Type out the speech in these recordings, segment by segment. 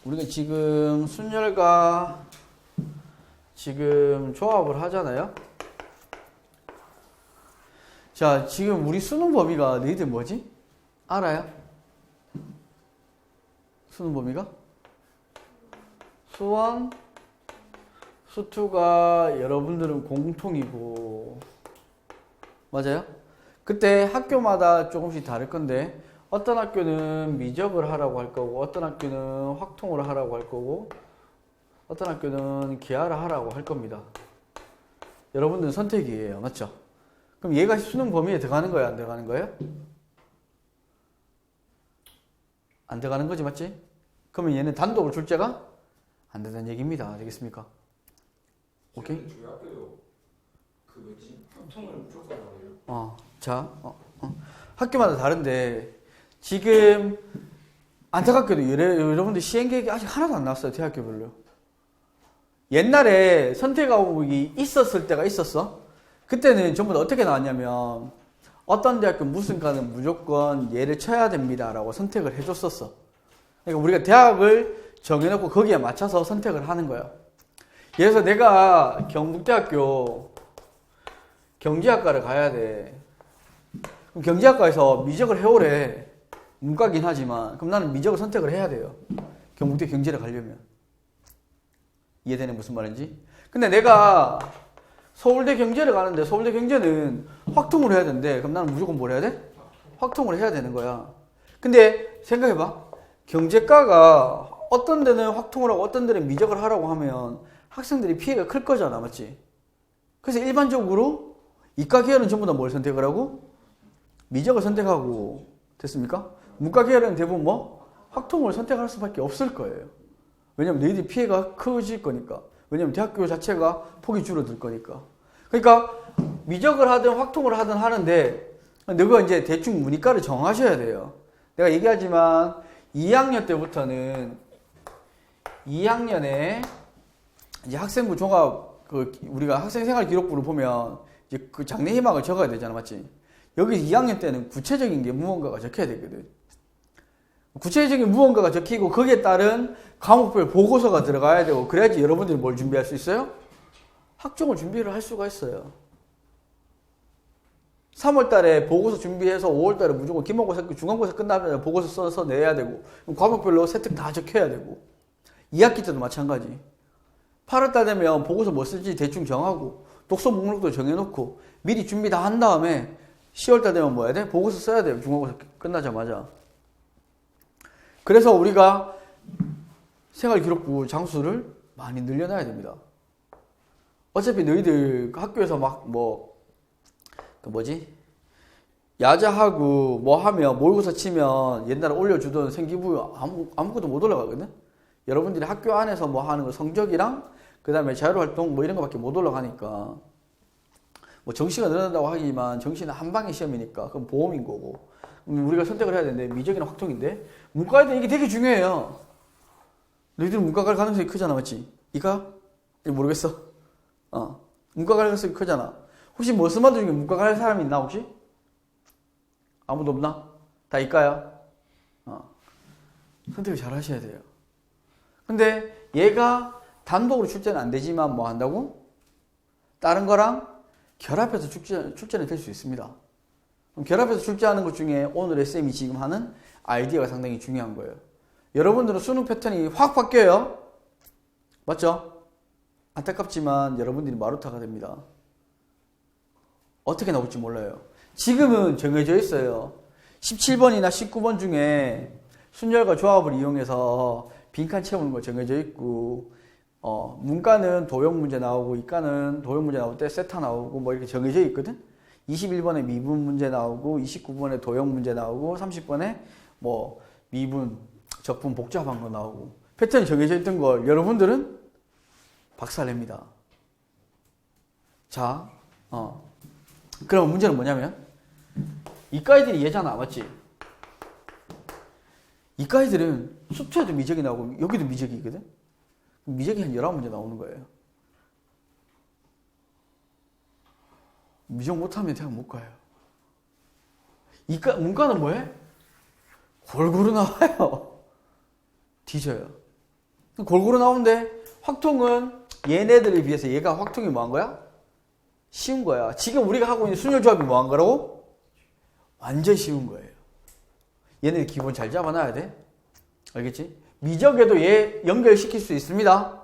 우리가 지금 순열과 지금 조합을 하잖아요. 자, 지금 우리 수능 범위가 너희들 뭐지? 알아요? 수능 범위가? 수원, 수투가 여러분들은 공통이고, 맞아요? 그때 학교마다 조금씩 다를 건데, 어떤 학교는 미적을 하라고 할 거고, 어떤 학교는 확통을 하라고 할 거고, 어떤 학교는 기하를 하라고 할 겁니다. 여러분들은 선택이에요. 맞죠? 그럼 얘가 수능 범위에 들어가는 거예요? 안 들어가는 거예요? 안 들어가는 거지, 맞지? 그러면 얘는 단독으로 출제가 안 된다는 얘기입니다. 되겠습니까? 오케이? 저희 학교도 그 뭐지? 합성을 무조건 하래요. 학교마다 다른데 지금 안타깝게도 여러분들 시행 계획이 아직 하나도 안 나왔어요. 대학교별로. 옛날에 선택 과목이 있었을 때가 있었어. 그때는 전부 다 어떻게 나왔냐면 어떤 대학교 무슨 과는 무조건 얘를 쳐야 됩니다 라고 선택을 해줬었어. 그러니까 우리가 대학을 정해놓고 거기에 맞춰서 선택을 하는 거야. 그래서 내가 경북대학교 경제학과를 가야 돼. 그럼 경제학과에서 미적을 해오래. 문과긴 하지만 그럼 나는 미적을 선택을 해야 돼요. 경북대 경제를 가려면. 이해되는 무슨 말인지? 근데 내가 서울대 경제를 가는데 서울대 경제는 확통을 해야 되는데 그럼 나는 무조건 뭘 해야 돼? 확통을 해야 되는 거야. 근데 생각해봐. 경제과가 어떤 데는 확통을 하고 어떤 데는 미적을 하라고 하면 학생들이 피해가 클 거잖아. 맞지? 그래서 일반적으로 이과 계열은 전부 다 뭘 선택을 하고? 미적을 선택하고 됐습니까? 문과 계열은 대부분 뭐? 확통을 선택할 수밖에 없을 거예요. 왜냐면 너희들이 피해가 커질 거니까. 왜냐면 대학교 자체가 폭이 줄어들 거니까. 그러니까 미적을 하든 확통을 하든 하는데 너가 이제 대충 문이과를 정하셔야 돼요. 내가 얘기하지만 2학년 때부터는 2학년에 이제 학생부 종합 우리가 학생생활 기록부를 보면 이제 그 장래 희망을 적어야 되잖아. 맞지? 여기 2학년 때는 구체적인 게 무언가가 적혀야 되거든. 구체적인 무언가가 적히고 거기에 따른 과목별 보고서가 들어가야 되고 그래야지 여러분들이 뭘 준비할 수 있어요? 학종을 준비를 할 수가 있어요. 3월 달에 보고서 준비해서 5월 달에 무조건 기말고사, 중간고사 끝나면 보고서 써서 내야 되고 과목별로 세특 다 적혀야 되고 2학기 때도 마찬가지. 8월 달 되면 보고서 뭐 쓸지 대충 정하고 독서 목록도 정해놓고 미리 준비 다 한 다음에 10월 달 되면 뭐 해야 돼? 보고서 써야 돼요. 중간고사 끝나자마자. 그래서 우리가 생활기록부 장수를 많이 늘려놔야 됩니다. 어차피 너희들 학교에서 야자하고 뭐 하면 모의고사 치면 옛날에 올려주던 생기부 아무것도 못 올라가거든? 여러분들이 학교 안에서 뭐 하는 거 성적이랑 그 다음에 자율활동 뭐 이런 거밖에 못 올라가니까 뭐 정시가 늘어난다고 하기만 정시는 한 방의 시험이니까 그건 보험인 거고 우리가 선택을 해야 되는데 미적이나 확통인데 문과에도 이게 되게 중요해요. 너희들은 문과 갈 가능성이 크잖아. 맞지? 이과? 모르겠어. 문과 갈 가능성이 크잖아. 혹시 머스마드 중에 문과 갈 사람이 있나 혹시? 아무도 없나? 다 이과야? 선택을 잘 하셔야 돼요. 근데 얘가 단독으로 출제는 안 되지만 뭐 한다고? 다른 거랑 결합해서 출제는 될 수 있습니다. 그럼 결합해서 출제하는 것 중에 오늘 쌤이 지금 하는 아이디어가 상당히 중요한 거예요. 여러분들은 수능 패턴이 확 바뀌어요. 맞죠? 안타깝지만 여러분들이 마루타가 됩니다. 어떻게 나올지 몰라요. 지금은 정해져 있어요. 17번이나 19번 중에 순열과 조합을 이용해서 빈칸 채우는 거 정해져 있고 문과는 도형 문제 나오고 이과는 도형 문제 나올 때 세타 나오고 뭐 이렇게 정해져 있거든. 21번에 미분 문제 나오고 29번에 도형 문제 나오고 30번에 뭐 미분, 적분 복잡한 거 나오고 패턴이 정해져 있던 걸 여러분들은 박살냅니다. 자, 그럼 문제는 뭐냐면 이과애들이 얘잖아. 맞지? 이과애들은 수투에도 미적이 나오고 여기도 미적이 있거든. 미적이 한 11문제 나오는 거예요. 미적 못하면 대학 못 가요. 문과는 뭐해? 골고루 나와요. 뒤져요. 골고루 나오는데 확통은 얘네들에 비해서 얘가 확통이 뭐한 거야? 쉬운 거야. 지금 우리가 하고 있는 순열조합이 뭐한 거라고? 완전 쉬운 거예요. 얘네들 기본 잘 잡아놔야 돼. 알겠지? 미적에도 얘 연결시킬 수 있습니다.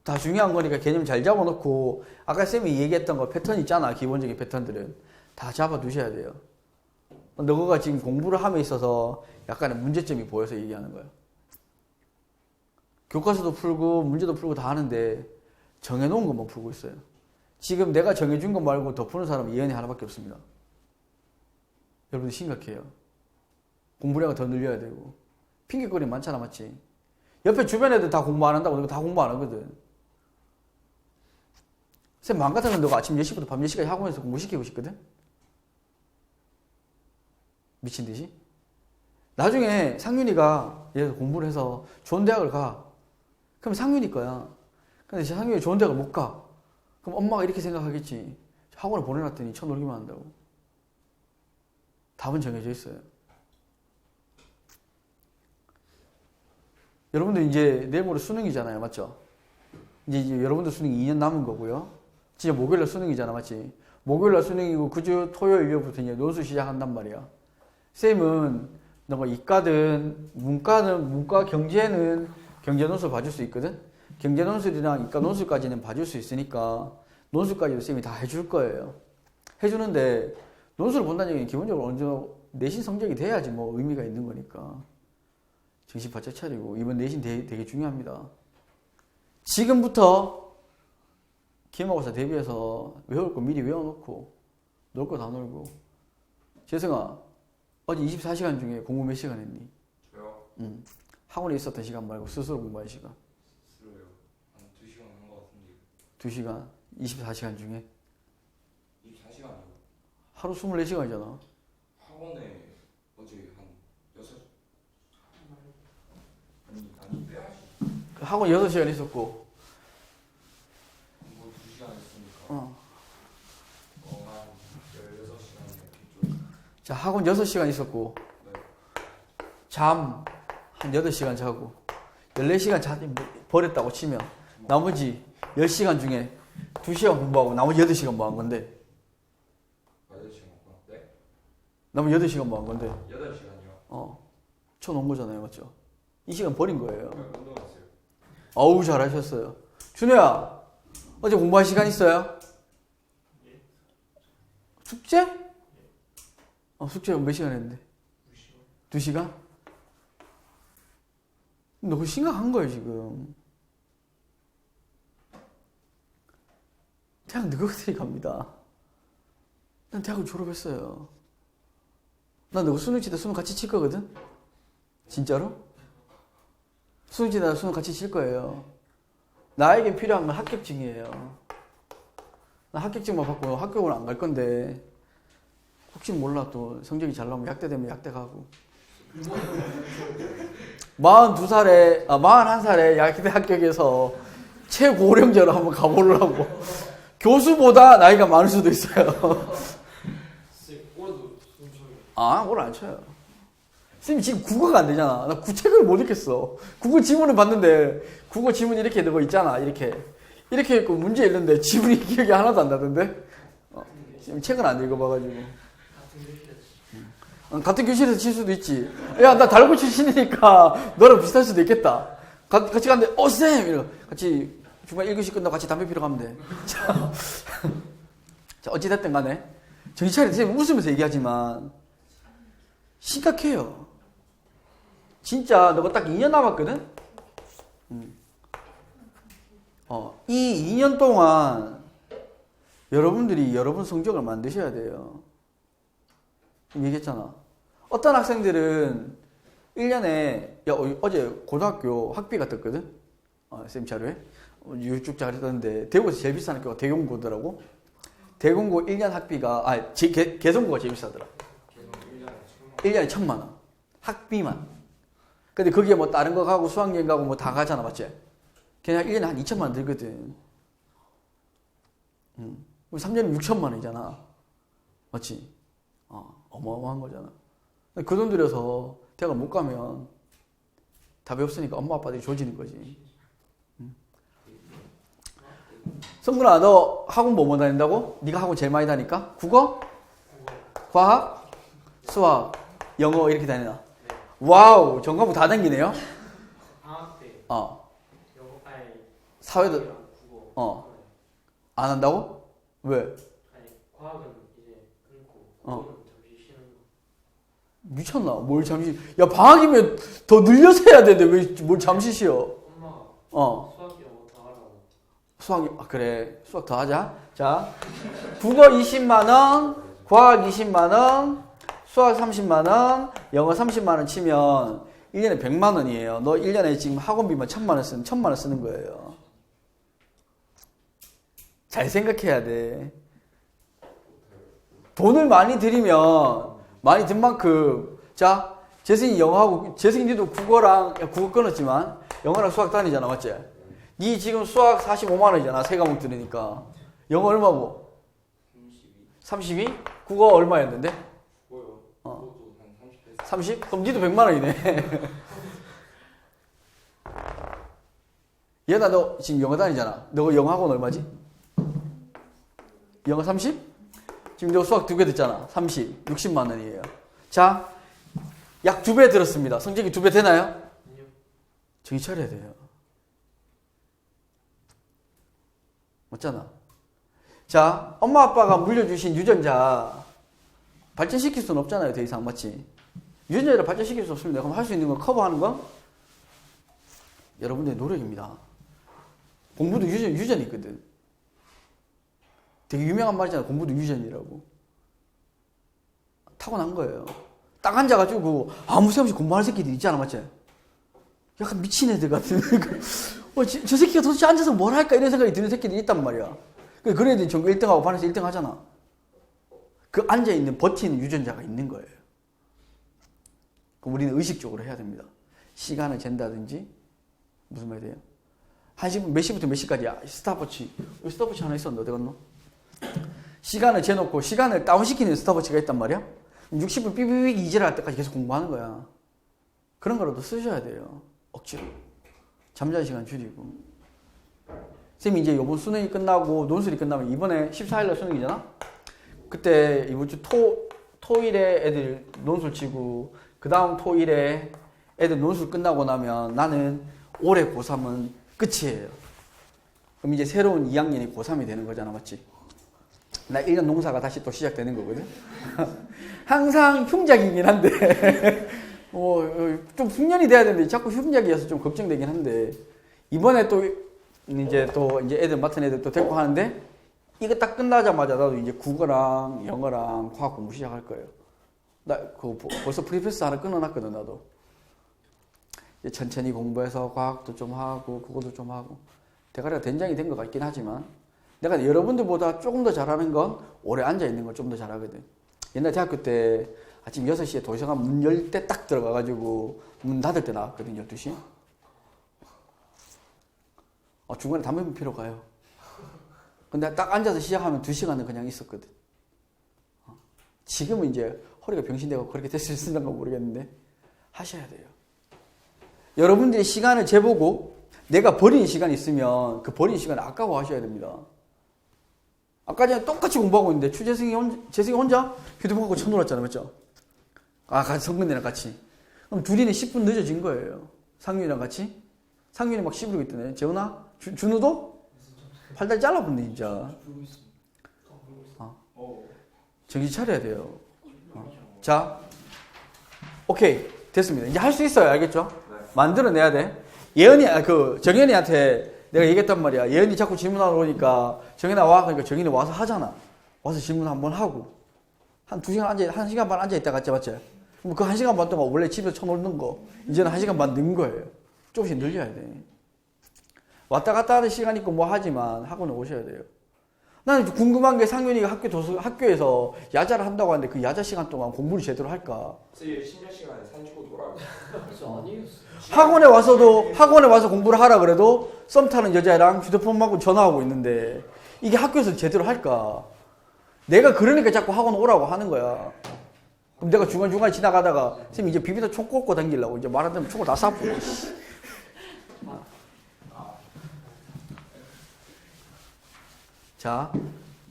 다 중요한 거니까 개념 잘 잡아놓고 아까 쌤이 얘기했던 거 패턴 있잖아. 기본적인 패턴들은 다 잡아두셔야 돼요. 너가 지금 공부를 함에 있어서 약간의 문제점이 보여서 얘기하는 거예요. 교과서도 풀고 문제도 풀고 다 하는데 정해놓은 것만 풀고 있어요. 지금 내가 정해준 것 말고 더 푸는 사람은 예언이 하나밖에 없습니다. 여러분 심각해요. 공부량을 더 늘려야 되고 핑계거리 많잖아, 맞지? 옆에 주변 애들 다 공부 안 한다고 너가 다 공부 안 하거든. 쌤 마음 같으면 너가 아침 10시부터 밤 10시까지 학원에서 공부시키고 싶거든? 미친 듯이? 나중에 상윤이가 얘 공부를 해서 좋은 대학을 가. 그럼 상윤이 거야. 근데 상윤이 좋은 대학을 못 가. 그럼 엄마가 이렇게 생각하겠지. 학원을 보내놨더니 쳐놀기만 한다고. 답은 정해져 있어요. 여러분들 이제 내일 모레 수능이잖아요. 맞죠? 이제 여러분들 수능 2년 남은 거고요. 진짜 목요일날 수능이잖아. 맞지? 목요일날 수능이고 그주 토요일 일요일부터 이제 논술 시작한단 말이야. 쌤은 너가 이과든 문과는 문과 경제는 경제 논술 봐줄 수 있거든? 경제 논술이랑 이과 논술까지는 봐줄 수 있으니까 논술까지도 쌤이 다 해줄 거예요. 해주는데 논술을 본다는 얘기는 기본적으로 어느 정도 내신 성적이 돼야지 뭐 의미가 있는 거니까 정신 바짝 차리고 이번 내신 되게 중요합니다. 지금부터 기말고사 대비해서 외울 거 미리 외워놓고 놀 거 다 놀고. 재승아 어제 24시간 중에 공부 몇 시간 했니? 저요? 응. 학원에 있었던 시간 말고 스스로 공부한 시간. 스스로요? 한 2시간 한 것 같은데. 2시간? 24시간 중에? 24시간이요? 하루 24시간이잖아. 학원에 어제 한 6... 아니 빼야지. 학원 6시간 있었고. 뭐 2시간 했으니까 어. 한 16시간이었겠죠. 자, 학원 6시간 있었고. 네. 잠 한 8시간 자고. 14시간 버렸다고 치면 나머지 10시간 중에 2시간 공부하고 나머지 8시간 뭐 한 건데? 8시간 먹구나. 네? 나머지 8시간 뭐 한 건데? 8시간이요? 쳐놓은 거잖아요. 맞죠? 이 시간 버린 거예요. 운동했어요. 어우, 잘하셨어요. 준호야, 어제 공부할 시간 있어요? 숙제? 숙제 몇 시간 했는데? 2시간? 너 그거 심각한 거예요, 지금. 대학 너희들이 갑니다. 난 대학을 졸업했어요. 난 너 수능 칠 때 수능 같이 칠 거거든? 진짜로? 수능 칠 때 수능 같이 칠 거예요. 나에게 필요한 건 합격증이에요. 나 합격증만 받고 학교를 안 갈 건데 혹시 몰라 또 성적이 잘 나오면 약대 되면 약대 가고 41살에 약대 합격해서 최고령자로 한번 가보려고. 교수보다 나이가 많을 수도 있어요. 올해도 수능 쳐요. 올해 안 쳐요. 쌤이 지금 국어가 안 되잖아. 나 책을 못 읽겠어. 국어 지문을 봤는데 국어 지문 이렇게 너 있잖아. 이렇게 있고 문제 읽는데 지문이 기억이 하나도 안 나던데. 지금 책을 안 읽어봐가지고. 같은 교실에서 칠 수도 있지. 야, 나 달고 출신이니까 너랑 비슷할 수도 있겠다. 같이 갔는데 쌤! 이러고 같이 중간 1교시 끝나고 같이 담배 피러 가면 돼. 자, 어찌됐든 간에 정신 차려. 선생님 웃으면서 얘기하지만 심각해요. 진짜 너가 딱 2년 남았거든? 이 2년 동안 여러분들이 여러분 성적을 만드셔야 돼요. 얘기했잖아. 어떤 학생들은 1년에 어제 고등학교 학비가 떴거든? 쌤 자료에 쭉 잘 떴는데 대구에서 제일 비싼 학교가 대공고더라고. 대공고 1년 학비가 개성고가 제일 비싸더라. 1년에 1,000만 원 학비만. 근데 거기에 뭐 다른 거 가고 수학여행 가고 뭐 다 가잖아. 맞지? 그냥 1년에 한 2천만 원 들거든. 3년에 6천만 원이잖아. 맞지? 어마어마한 거잖아. 그 돈 들여서 대학을 못 가면 답이 없으니까 엄마 아빠들이 조지는 거지. 성근아, 너 학원 뭐 다닌다고? 네가 학원 제일 많이 다니까? 국어? 과학? 수학? 영어 이렇게 다니나? 와우, 전 과목 다 다니네요? 방학 때 영어, 사회도 사회도, 국어 안 한다고? 왜? 아니 과학은 이제 끊고 어. 국어는 잠시 쉬는 거. 미쳤나? 뭘 잠시, 야, 방학이면 더 늘려서 해야 되는데 왜 뭘 잠시 쉬어? 엄마가 수학 영어 다 하라고. 수학, 그래. 수학 더 하자. 자, 국어 20만원, 과학 20만원, 수학 30만원, 영어 30만원 치면 1년에 100만원이에요. 너 1년에 지금 학원비만 1000만원 쓰는 거예요. 잘 생각해야 돼. 돈을 많이 들이면, 많이 든 만큼, 자, 재승이 영어하고, 재승이 니도 국어랑, 국어 끊었지만, 영어랑 수학 다니잖아, 맞지? 니 지금 수학 45만원이잖아, 세 과목 들으니까. 영어 얼마고? 32? 국어 얼마였는데? 뭐요? 어. 그것도 한 30대 30? 그럼 니도 100만원이네. 얘나 너 지금 영어 다니잖아. 너 영어 학원 얼마지? 영어 30? 지금 너 수학 2개 듣잖아. 30, 60만원이에요. 자, 약 2배 들었습니다. 성적이 2배 되나요? 아니요. 정신 차려야 돼요. 맞잖아. 자, 엄마 아빠가 물려주신 유전자 발전시킬 수는 없잖아요. 더 이상. 맞지? 유전자를 발전시킬 수 없습니다. 그럼 할 수 있는 건 커버하는 건 여러분들의 노력입니다. 공부도 유전이 있거든. 되게 유명한 말이잖아. 공부도 유전이라고. 타고난 거예요. 딱 앉아가지고 아무 생각 없이 공부하는 새끼들 있잖아. 맞지? 약간 미친 애들 같은. 저 새끼가 도대체 앉아서 뭘 할까 이런 생각이 드는 새끼들이 있단 말이야. 그런 애들이 전교 1등하고 반에서 1등 하잖아. 그 앉아있는 버티는 유전자가 있는 거예요. 그럼 우리는 의식적으로 해야 됩니다. 시간을 잰다든지 무슨 말이 돼요? 1시, 몇 시부터 몇 시까지야? 스탑워치. 여기 스탑워치 하나 있었는데 어디 갔노? 시간을 재놓고 시간을 다운시키는 스탑워치가 있단 말이야? 60분 삐삐삐 이질할 때까지 계속 공부하는 거야. 그런 거라도 쓰셔야 돼요. 억지로. 잠자는 시간 줄이고. 쌤이 이제 이번 수능이 끝나고 논술이 끝나면 이번에 14일날 수능이잖아? 그때 이번 주 토일에 애들 논술 치고 그 다음 토일에 애들 논술 끝나고 나면 나는 올해 고3은 끝이에요. 그럼 이제 새로운 2학년이 고3이 되는 거잖아. 맞지? 나 1년 농사가 다시 또 시작되는 거거든. 항상 흉작이긴 한데 좀 숙련이 돼야 되는데 자꾸 흉작이어서 좀 걱정되긴 한데 이번에 또 이제 애들 맡은 애들 또 데리고 하는데 이거 딱 끝나자마자 나도 이제 국어랑 영어랑 과학 공부 시작할 거예요. 나 그거 벌써 프리패스 하나 끊어놨거든. 나도 이제 천천히 공부해서 과학도 좀 하고 국어도 좀 하고 대가리가 된장이 된 것 같긴 하지만 내가 여러분들보다 조금 더 잘하는 건 오래 앉아있는 걸 좀 더 잘하거든. 옛날 대학교 때 아침 6시에 도서관 문 열 때 딱 들어가가지고 문 닫을 때 나왔거든. 12시. 중간에 담배 피러 가요. 근데 딱 앉아서 시작하면 2시간은 그냥 있었거든. 지금은 이제 허리가 병신되고 그렇게 됐을 수 있는가 모르겠는데 하셔야 돼요. 여러분들이 시간을 재보고 내가 버린 시간이 있으면 그 버린 시간을 아까워하셔야 됩니다. 아까 전에 똑같이 공부하고 있는데 재승이 혼자 휴대폰 갖고 쳐놀았잖아. 맞죠? 같이 성근이랑 같이. 그럼 둘이는 10분 늦어진 거예요. 상윤이랑 같이. 상윤이 막 씹으려고 있더네. 재훈아? 준우도? 팔다리 잘라붙네 진짜. 정신 차려야 돼요. 자, 오케이 됐습니다. 이제 할 수 있어요. 알겠죠? 만들어내야 돼. 정현이한테 내가 얘기했단 말이야. 예은이 자꾸 질문하러 오니까 정현아 와. 그러니까 정현이 와서 하잖아. 와서 질문 한번 하고 한 1시간 반 앉아있다 갔지. 맞지? 그 1시간 반 동안 원래 집에서 쳐놓는 거 이제는 1시간 반 는 거예요. 조금씩 늘려야 돼. 왔다 갔다 하는 시간 있고 뭐 하지만 학원에 오셔야 돼요. 나는 궁금한 게 상윤이가 학교에서 야자를 한다고 하는데 그 야자 시간 동안 공부를 제대로 할까? 선생님 심야 시간에 산주고 놀아요. 아니었어. 학원에 와서 공부를 하라 그래도 썸 타는 여자애랑 휴대폰하고 전화하고 있는데 이게 학교에서 제대로 할까? 내가 그러니까 자꾸 학원 오라고 하는 거야. 그럼 내가 중간중간에 지나가다가 선생님 이제 비비다 총 꽂고 당기려고 이제 말 안 되면 총을 다 쏴보고 자,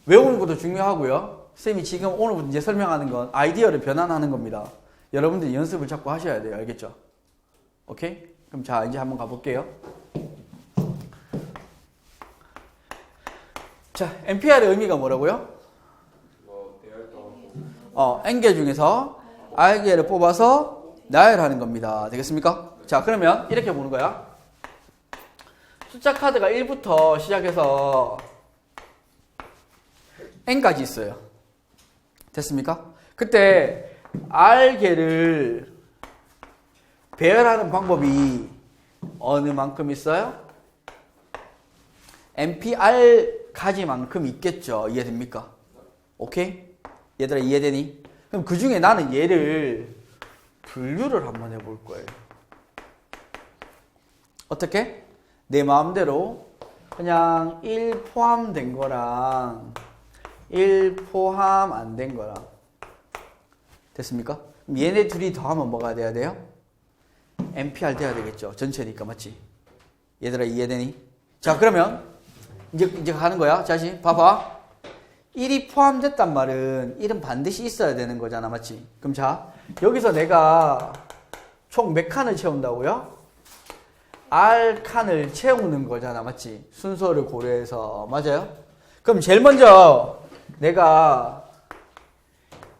외우는 것도 중요하고요. 선생님이 지금 오늘부터 이제 설명하는 건 아이디어를 변환하는 겁니다. 여러분들이 연습을 자꾸 하셔야 돼요. 알겠죠? 오케이? 그럼 자, 이제 한번 가볼게요. 자, NPR의 의미가 뭐라고요? N개 중에서 R개를 뽑아서 나열하는 겁니다. 되겠습니까? 자, 그러면 이렇게 보는 거야. 숫자 카드가 1부터 시작해서 N까지 있어요. 됐습니까? 그때 R개를 배열하는 방법이 어느 만큼 있어요? NPR 가지만큼 있겠죠. 이해됩니까? 오케이? 얘들아 이해되니? 그럼 그 중에 나는 얘를 분류를 한번 해볼 거예요. 어떻게? 내 마음대로 그냥 1 포함된 거랑 1 포함 안 된 거랑 됐습니까? 그럼 얘네 둘이 더하면 뭐가 돼야 돼요? NPR 돼야 되겠죠. 전체니까 맞지? 얘들아 이해되니? 자 그러면 이제 가는 거야. 다시 봐봐. 1이 포함됐단 말은 1은 반드시 있어야 되는 거잖아. 맞지? 그럼 자 여기서 내가 총 몇 칸을 채운다고요? R 칸을 채우는 거잖아. 맞지? 순서를 고려해서. 맞아요? 그럼 제일 먼저 내가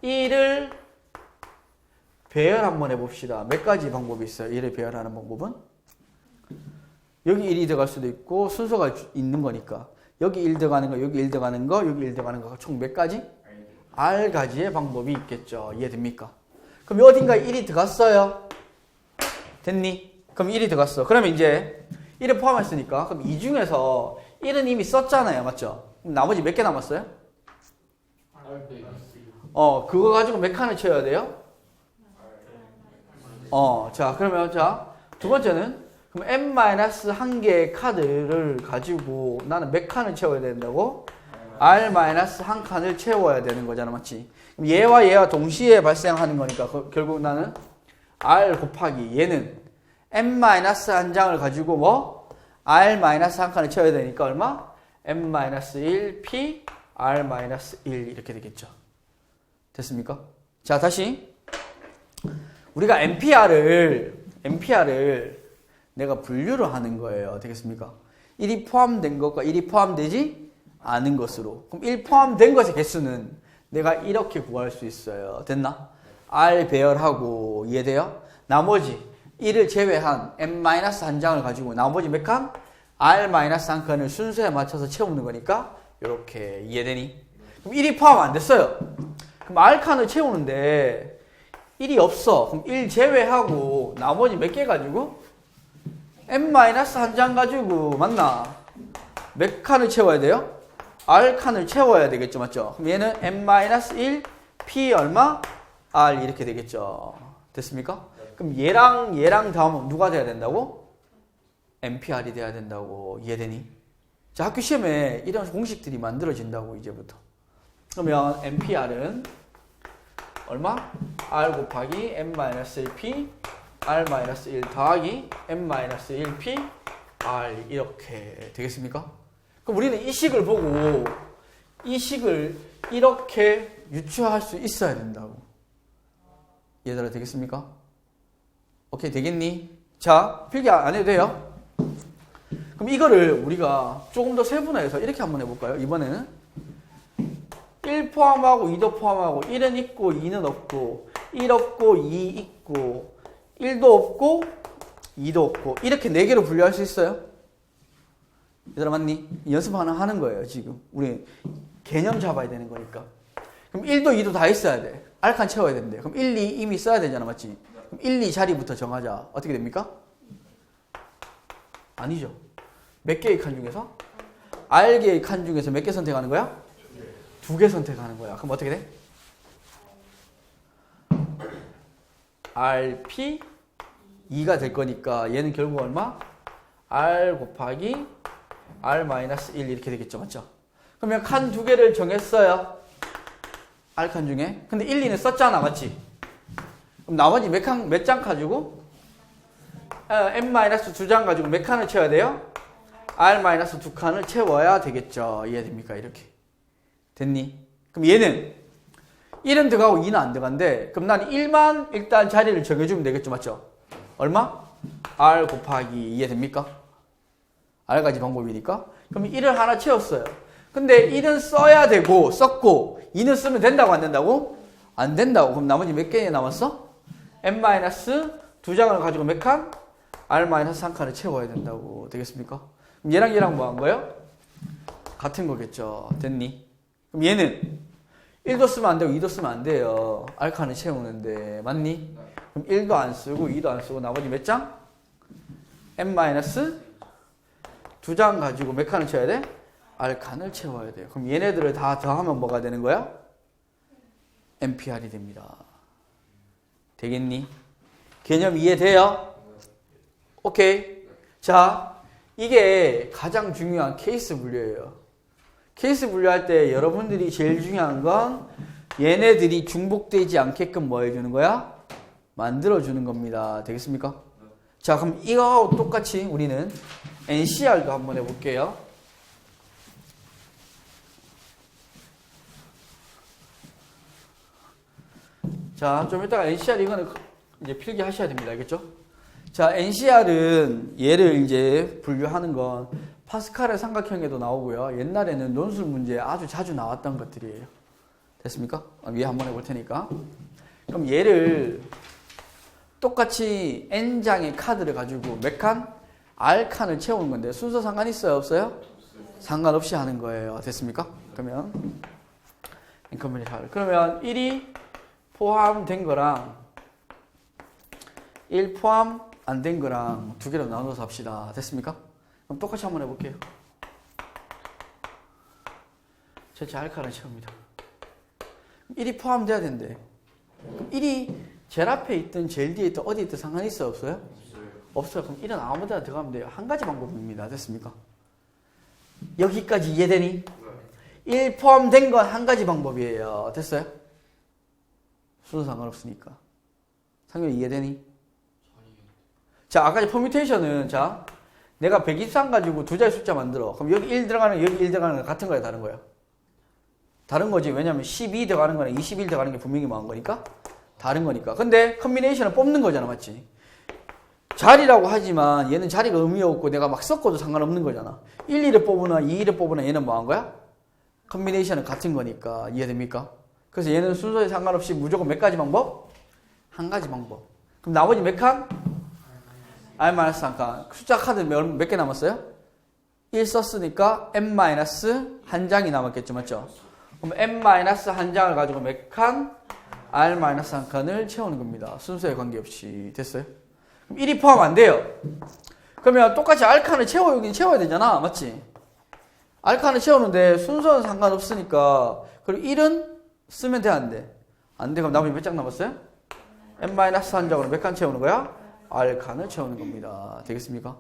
1을 배열 한번 해봅시다. 몇 가지 방법이 있어요? 1을 배열하는 방법은? 여기 1이 들어갈 수도 있고 순서가 있는 거니까 여기 1 들어가는 거, 여기 1 들어가는 거, 여기 1 들어가는 거가 총 몇 가지? R가지의 방법이 있겠죠. 이해됩니까? 그럼 어딘가에 1이 들어갔어요? 됐니? 그럼 1이 들어갔어. 그러면 이제 1을 포함했으니까 그럼 이 중에서 1은 이미 썼잖아요. 맞죠? 그럼 나머지 몇 개 남았어요? 그거 가지고 몇 칸을 채워야 돼요? 자 그러면 자 두 번째는 그럼 n-1개의 카드를 가지고 나는 몇 칸을 채워야 된다고? r-1칸을 채워야 되는 거잖아. 맞지? 그럼 얘와 동시에 발생하는 거니까 결국 나는 r 곱하기 얘는 n-1장을 가지고 뭐? r-1칸을 채워야 되니까 얼마? n-1 p r-1 이렇게 되겠죠. 됐습니까? 자 다시 우리가 NPR을 내가 분류를 하는 거예요. 되겠습니까? 1이 포함된 것과 1이 포함되지 않은 것으로. 그럼 1 포함된 것의 개수는 내가 이렇게 구할 수 있어요. 됐나? R 배열하고 이해돼요? 나머지 1을 제외한 n-1장을 가지고 나머지 몇 칸? r-1칸을 순서에 맞춰서 채우는 거니까 이렇게 이해되니? 그럼 1이 포함 안 됐어요. 그럼 R칸을 채우는데 1이 없어. 그럼 1 제외하고 나머지 몇 개 가지고? n-1장 가지고 맞나? 몇 칸을 채워야 돼요? R칸을 채워야 되겠죠. 맞죠? 그럼 얘는 n-1 p 얼마? R 이렇게 되겠죠. 됐습니까? 그럼 얘랑 다음은 누가 돼야 된다고? NPR이 돼야 된다고. 이해되니? 자, 학교 시험에 이런 공식들이 만들어진다고 이제부터. 그러면 NPR은 얼마? R 곱하기 n-1p r-1 더하기 n-1p r 이렇게 되겠습니까? 그럼 우리는 이 식을 보고 이 식을 이렇게 유추할 수 있어야 된다고. 얘들아 되겠습니까? 오케이 되겠니? 자 필기 안 해도 돼요? 그럼 이거를 우리가 조금 더 세분화해서 이렇게 한번 해볼까요? 이번에는 1 포함하고 2도 포함하고 1은 있고 2는 없고 1 없고 2 있고 1도 없고 2도 없고 이렇게 4개로 분류할 수 있어요? 얘들아 맞니? 연습 하나 하는 거예요 지금. 우리 개념 잡아야 되는 거니까. 그럼 1도 2도 다 있어야 돼. R칸 채워야 된대. 그럼 1, 2 이미 써야 되잖아 맞지? 그럼 1, 2 자리부터 정하자. 어떻게 됩니까? 아니죠. 몇 개의 칸 중에서? R개의 칸 중에서 몇 개 선택하는 거야? 2개 선택하는 거야. 그럼 어떻게 돼? RP 2가 될 거니까 얘는 결국 얼마? R 곱하기 R-1 이렇게 되겠죠. 맞죠? 그러면 칸 2개를 정했어요. R칸 중에. 근데 1, 2는 썼잖아. 맞지? 그럼 나머지 몇 장 가지고? n-2장 가지고 몇 칸을 채워야 돼요? r-2칸을 채워야 되겠죠. 이해됩니까? 이렇게. 됐니? 그럼 얘는 1은 들어가고 2는 안 들어간대. 그럼 난 1만 일단 자리를 정해주면 되겠죠. 맞죠? 얼마? r 곱하기 이해됩니까? r가지 방법이니까. 그럼 1을 하나 채웠어요. 근데 1은 써야 되고 썼고 2는 쓰면 된다고 안 된다고? 안 된다고. 그럼 나머지 몇 개나 남았어? n-2장을 가지고 몇 칸? r-3칸을 채워야 된다고. 되겠습니까? 그럼 얘랑 뭐 한 거예요? 같은 거겠죠. 됐니? 그럼 얘는 1도 쓰면 안 되고 2도 쓰면 안 돼요. r칸을 채우는데. 맞니? 그럼 1도 안 쓰고 2도 안 쓰고 나머지 몇 장? n-2장 가지고 몇 칸을 채워야 돼? r칸을 채워야 돼요. 그럼 얘네들을 다 더하면 뭐가 되는 거야? npr이 됩니다. 되겠니? 개념 이해돼요? 오케이. 자, 이게 가장 중요한 케이스 분류예요. 케이스 분류할 때 여러분들이 제일 중요한 건 얘네들이 중복되지 않게끔 뭐 해주는 거야? 만들어주는 겁니다. 되겠습니까? 자, 그럼 이거하고 똑같이 우리는 NCR도 한번 해볼게요. 자, 좀 이따가 NCR 이거는 이제 필기 하셔야 됩니다. 알겠죠? 자, NCR은 얘를 이제 분류하는 건 파스칼의 삼각형에도 나오고요. 옛날에는 논술 문제에 아주 자주 나왔던 것들이에요. 됐습니까? 위에 한번 해볼 테니까. 그럼 얘를 똑같이 N장의 카드를 가지고 몇 칸? R칸을 채우는 건데 순서 상관 있어요? 없어요? 상관없이 하는 거예요. 됐습니까? 그러면 그러면 1이 포함된 거랑 1 포함 안 된 거랑 두 개로 나눠서 합시다. 됐습니까? 그럼 똑같이 한번 해볼게요. 전체 R칸을 채웁니다. 1이 포함돼야 된대. 그럼 1이 제일 앞에 있든 제일 뒤에 있든 어디 있든 상관이 있어요? 없어요? 없어요. 그럼 1은 아무 데나 들어가면 돼요. 한 가지 방법입니다. 됐습니까? 여기까지 이해되니? 1 포함된 건 한 가지 방법이에요. 됐어요? 순서 상관없으니까. 상관이 이해되니? 자, 아까 퍼뮤테이션은 자, 내가 123 가지고 두 자리 숫자 만들어. 그럼 여기 1 들어가는 거 여기 1 들어가는 거 같은 거야, 다른 거야? 다른 거지. 왜냐면 12 들어가는 거랑 21 들어가는 게 분명히 많은 거니까 다른 거니까. 근데 컨비네이션을 뽑는 거잖아, 맞지? 자리라고 하지만 얘는 자리가 의미 없고 내가 막 섞어도 상관없는 거잖아. 1, 2를 뽑으나 2, 2를 뽑으나 얘는 뭐 한 거야? 컨비네이션은 같은 거니까. 이해됩니까? 그래서 얘는 순서에 상관없이 무조건 몇 가지 방법? 한 가지 방법. 그럼 나머지 몇 칸? R-1칸. 숫자 카드 몇 개 남았어요? 1 썼으니까 n-1장이 남았겠죠, 맞죠? 그럼 n-1장을 가지고 몇 칸? R-1칸을 채우는 겁니다. 순서에 관계없이. 됐어요? 그럼 1이 포함 안 돼요. 그러면 똑같이 R칸을 여긴 채워야 되잖아. 맞지? R칸을 채우는데 순서는 상관없으니까. 그리고 1은 쓰면 돼, 안 돼? 안 돼. 그럼 나머지 몇 장 남았어요? n-1장으로 몇 칸 채우는 거야? R칸을 채우는 겁니다. 되겠습니까?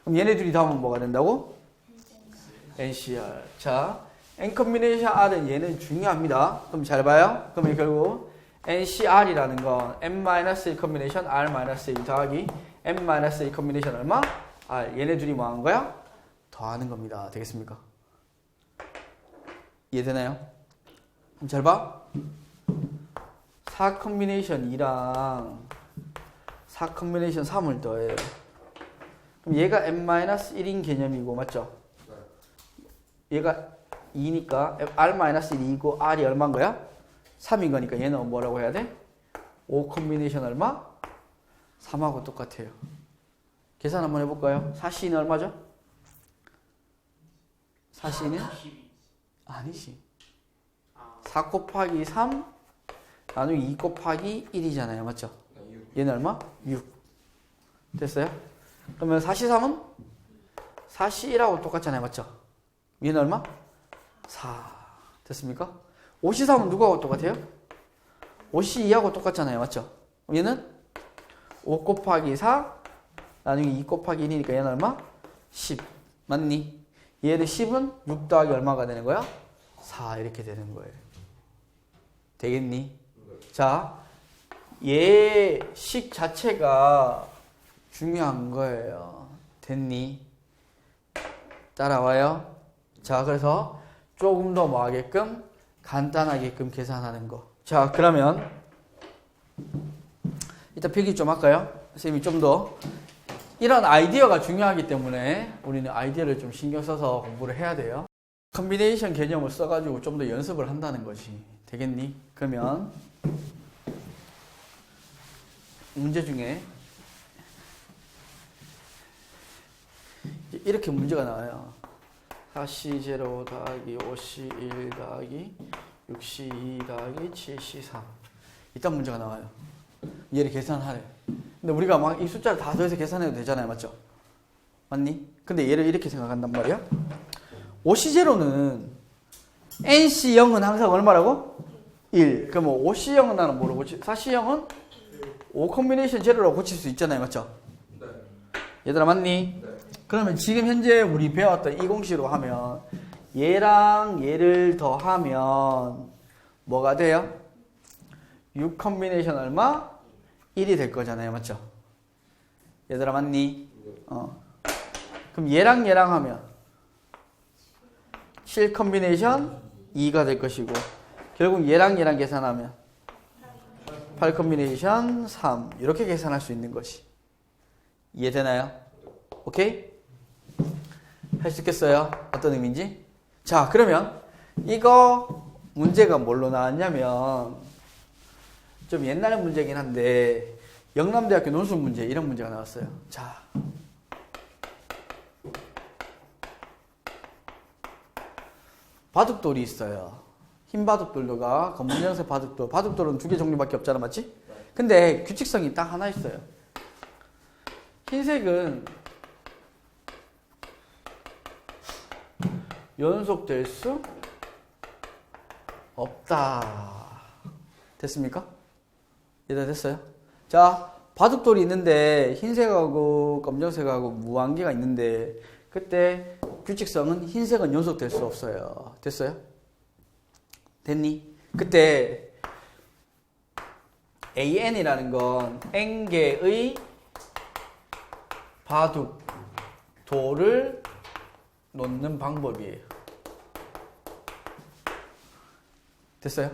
그럼 얘네들이 다음은 뭐가 된다고? NCR. 자, N 컨비네이션 R은 얘는 중요합니다. 그럼 잘 봐요. 그러면 결국 NCR이라는 건 n-1 컨비네이션 R-1 더하기 n-1 컨비네이션 얼마? R. 얘네 둘이 뭐 하는 거야? 더하는 겁니다. 되겠습니까? 이해되나요? 그럼 잘 봐. 4 컨비네이션 2랑 4 컨비네이션 3을 더해요. 그럼 얘가 n-1인 개념이고, 맞죠? 얘가 2니까 r-1이 2고 r이 얼마인 거야? 3인 거니까 얘는 뭐라고 해야 돼? 5 컨비네이션 얼마? 3하고 똑같아요. 계산 한번 해볼까요? 4C는 얼마죠? 4C는? 아니지. 4 곱하기 3 나누기 2 곱하기 1이잖아요. 맞죠? 얘는 얼마? 6. 됐어요? 그러면 4C3은? 4C1하고 똑같잖아요. 맞죠? 얘는 얼마? 4. 됐습니까? 5C3은 누구하고 똑같아요? 5C2하고 똑같잖아요. 맞죠? 얘는 5 곱하기 4 나중에 2 곱하기 1이니까 얘는 얼마? 10. 맞니? 얘를 10은 6 더하기 얼마가 되는 거야? 4 이렇게 되는 거예요. 되겠니? 자, 얘 식 자체가 중요한 거예요. 됐니? 따라와요? 자, 그래서 조금 더 뭐 하게끔 간단하게끔 계산하는 거. 자, 그러면 이따 필기 좀 할까요? 선생님이 좀 더 이런 아이디어가 중요하기 때문에 우리는 아이디어를 좀 신경 써서 공부를 해야 돼요. 컨비네이션 개념을 써가지고 좀 더 연습을 한다는 것이 되겠니? 그러면 문제 중에 이렇게 문제가 나와요. 4C0 더하기 5C1 더하기 6C2 더하기 7C3 이딴 문제가 나와요. 얘를 계산하래. 근데 우리가 막 이 숫자를 다 더해서 계산해도 되잖아요. 맞죠? 맞니? 근데 얘를 이렇게 생각한단 말이야. 5C0는 NC0은 항상 얼마라고? 1. 그러면 5C0은 뭐로 고치? 4C0은 5 컨비네이션 제로라고 고칠 수 있잖아요. 맞죠? 네. 얘들아 맞니? 네. 그러면 지금 현재 우리 배웠던 이 공식으로 하면 얘랑 얘를 더하면 뭐가 돼요? 6 컨비네이션 얼마? 1이 될 거잖아요. 맞죠? 얘들아 맞니? 그럼 얘랑 얘랑 하면 7 컨비네이션 2가 될 것이고 결국 얘랑 얘랑 계산하면 8 컨비네이션 3 이렇게 계산할 수 있는 것이 이해되나요? 오케이? 할 수 있겠어요? 어떤 의미인지? 자, 그러면 이거 문제가 뭘로 나왔냐면 좀 옛날 문제긴 한데 영남대학교 논술 문제 이런 문제가 나왔어요. 자, 바둑돌이 있어요. 흰 바둑돌과 검은색 바둑돌. 바둑돌은 2개 종류밖에 없잖아, 맞지? 근데 규칙성이 딱 하나 있어요. 흰색은 연속될 수 없다. 됐습니까? 얘들 됐어요? 자, 바둑돌이 있는데 흰색하고 검정색하고 무한계가 있는데 그때 규칙성은 흰색은 연속될 수 없어요. 됐어요? 됐니? 그때 AN이라는 건 N개의 바둑돌을 놓는 방법이에요. 됐어요?